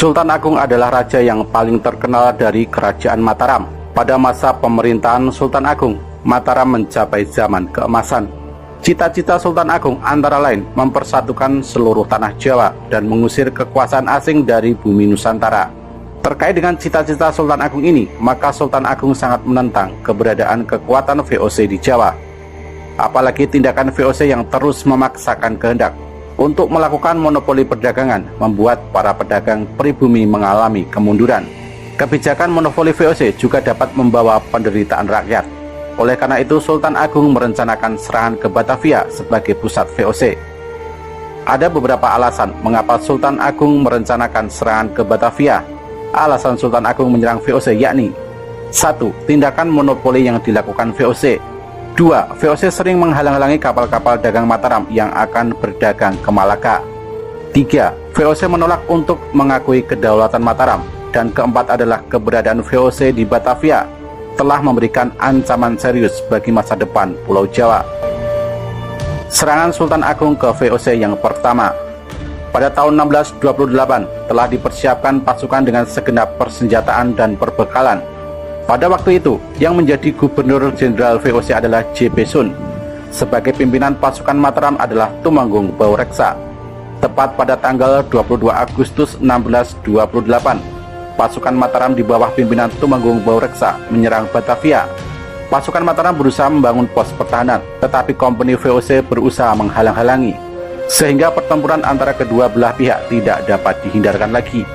Sultan Agung adalah raja yang paling terkenal dari Kerajaan Mataram. Pada masa pemerintahan Sultan Agung, Mataram mencapai zaman keemasan. Cita-cita Sultan Agung antara lain mempersatukan seluruh tanah Jawa dan mengusir kekuasaan asing dari bumi Nusantara. Terkait dengan cita-cita Sultan Agung ini, maka Sultan Agung sangat menentang keberadaan kekuatan VOC di Jawa. Apalagi tindakan VOC yang terus memaksakan kehendak untuk melakukan monopoli perdagangan membuat para pedagang pribumi mengalami kemunduran. Kebijakan monopoli VOC juga dapat membawa penderitaan rakyat. Oleh karena itu, Sultan Agung merencanakan serangan ke Batavia sebagai pusat VOC. Ada beberapa alasan mengapa Sultan Agung merencanakan serangan ke Batavia. Alasan Sultan Agung menyerang VOC yakni: 1. Tindakan monopoli yang dilakukan VOC. 2. VOC sering menghalang-halangi kapal-kapal dagang Mataram yang akan berdagang ke Malaka. 3. VOC menolak untuk mengakui kedaulatan Mataram. Dan keempat adalah keberadaan VOC di Batavia telah memberikan ancaman serius bagi masa depan Pulau Jawa. Serangan Sultan Agung ke VOC yang pertama. Pada tahun 1628 telah dipersiapkan pasukan dengan segenap persenjataan dan perbekalan. Pada waktu itu, yang menjadi Gubernur Jenderal VOC adalah J.P. Sun. Sebagai pimpinan pasukan Mataram adalah Tumenggung Baureksa. Tepat pada tanggal 22 Agustus 1628, pasukan Mataram di bawah pimpinan Tumenggung Baureksa menyerang Batavia. Pasukan Mataram berusaha membangun pos pertahanan, tetapi kompeni VOC berusaha menghalang-halangi, sehingga pertempuran antara kedua belah pihak tidak dapat dihindarkan lagi.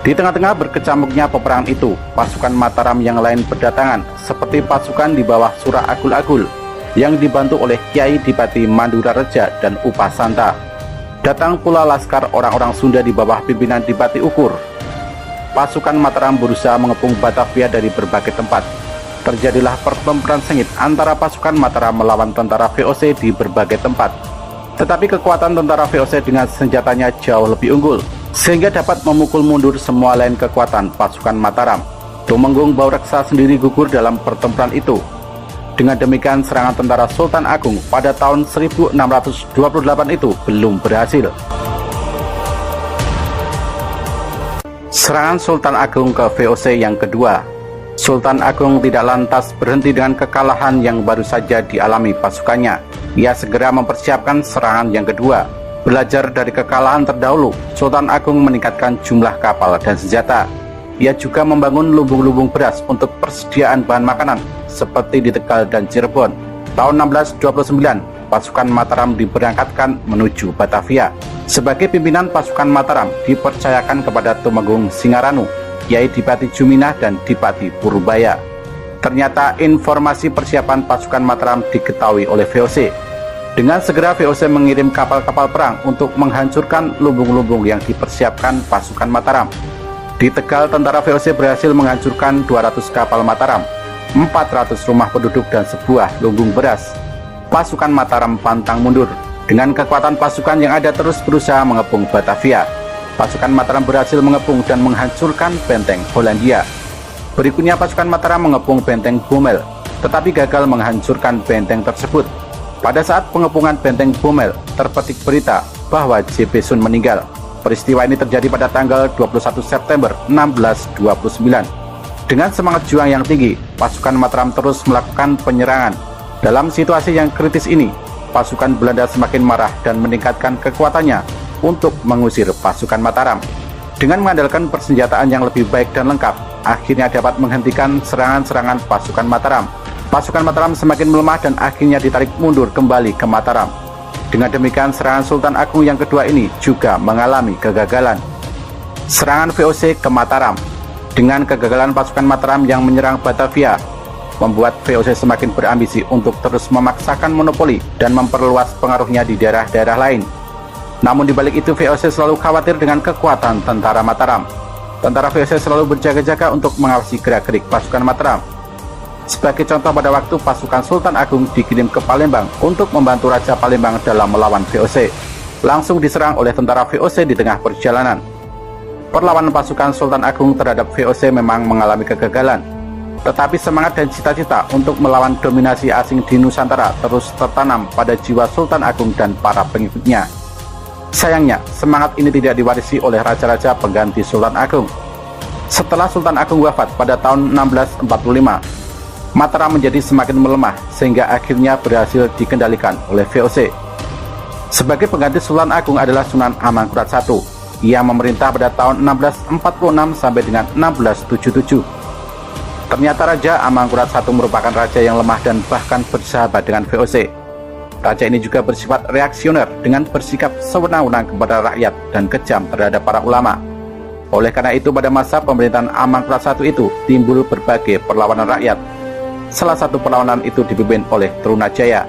Di tengah-tengah berkecamuknya peperangan itu, pasukan Mataram yang lain berdatangan, seperti pasukan di bawah Surah Agul-Agul yang dibantu oleh Kiai Dipati Mandurareja dan Upasanta. Datang pula laskar orang-orang Sunda di bawah pimpinan Dipati Ukur. Pasukan Mataram berusaha mengepung Batavia dari berbagai tempat. Terjadilah pertempuran sengit antara pasukan Mataram melawan tentara VOC di berbagai tempat. Tetapi kekuatan tentara VOC dengan senjatanya jauh lebih unggul, sehingga dapat memukul mundur semua lain kekuatan pasukan Mataram. Tumenggung Baureksa sendiri gugur dalam pertempuran itu. Dengan demikian, serangan tentara Sultan Agung pada tahun 1628 itu belum berhasil. Serangan Sultan Agung ke VOC yang kedua. Sultan Agung tidak lantas berhenti dengan kekalahan yang baru saja dialami pasukannya. Ia segera mempersiapkan serangan yang kedua. Belajar dari kekalahan terdahulu, Sultan Agung meningkatkan jumlah kapal dan senjata. Ia juga membangun lumbung-lumbung beras untuk persediaan bahan makanan, seperti di Tegal dan Cirebon. Tahun 1629, pasukan Mataram diberangkatkan menuju Batavia. Sebagai pimpinan pasukan Mataram dipercayakan kepada Tumenggung Singaranu, Kiai Dipati Juminah dan Dipati Purbaya. Ternyata informasi persiapan pasukan Mataram diketahui oleh VOC. Dengan segera VOC mengirim kapal-kapal perang untuk menghancurkan lumbung-lumbung yang dipersiapkan pasukan Mataram. Di Tegal, tentara VOC berhasil menghancurkan 200 kapal Mataram, 400 rumah penduduk dan sebuah lumbung beras. Pasukan Mataram pantang mundur. Dengan kekuatan pasukan yang ada terus berusaha mengepung Batavia. Pasukan Mataram berhasil mengepung dan menghancurkan benteng Hollandia. Berikutnya pasukan Mataram mengepung benteng Bomel, tetapi gagal menghancurkan benteng tersebut. Pada saat pengepungan benteng Bomel, terpetik berita bahwa J.P. Sun meninggal. Peristiwa ini terjadi pada tanggal 21 September 1629. Dengan semangat juang yang tinggi, pasukan Mataram terus melakukan penyerangan. Dalam situasi yang kritis ini, pasukan Belanda semakin marah dan meningkatkan kekuatannya untuk mengusir pasukan Mataram. Dengan mengandalkan persenjataan yang lebih baik dan lengkap, akhirnya dapat menghentikan serangan-serangan pasukan Mataram. Pasukan Mataram semakin melemah dan akhirnya ditarik mundur kembali ke Mataram. Dengan demikian, serangan Sultan Agung yang kedua ini juga mengalami kegagalan. Serangan VOC ke Mataram. Dengan kegagalan pasukan Mataram yang menyerang Batavia, membuat VOC semakin berambisi untuk terus memaksakan monopoli dan memperluas pengaruhnya di daerah-daerah lain. Namun di balik itu, VOC selalu khawatir dengan kekuatan tentara Mataram. Tentara VOC selalu berjaga-jaga untuk mengawasi gerak-gerik pasukan Mataram. Sebagai contoh, pada waktu pasukan Sultan Agung dikirim ke Palembang untuk membantu Raja Palembang dalam melawan VOC, langsung diserang oleh tentara VOC di tengah perjalanan. Perlawanan pasukan Sultan Agung terhadap VOC memang mengalami kegagalan, tetapi semangat dan cita-cita untuk melawan dominasi asing di Nusantara terus tertanam pada jiwa Sultan Agung dan para pengikutnya. Sayangnya, semangat ini tidak diwarisi oleh raja-raja pengganti Sultan Agung. Setelah Sultan Agung wafat pada tahun 1645, Mataram menjadi semakin melemah sehingga akhirnya berhasil dikendalikan oleh VOC. Sebagai pengganti Sultan Agung adalah Sunan Amangkurat I yang memerintah pada tahun 1646 sampai dengan 1677. Ternyata Raja Amangkurat I merupakan raja yang lemah dan bahkan bersahabat dengan VOC. Raja ini juga bersifat reaksioner dengan bersikap sewenang-wenang kepada rakyat dan kejam terhadap para ulama. Oleh karena itu, pada masa pemerintahan Amangkurat I itu timbul berbagai perlawanan rakyat. Salah satu perlawanan itu dipimpin oleh Trunajaya.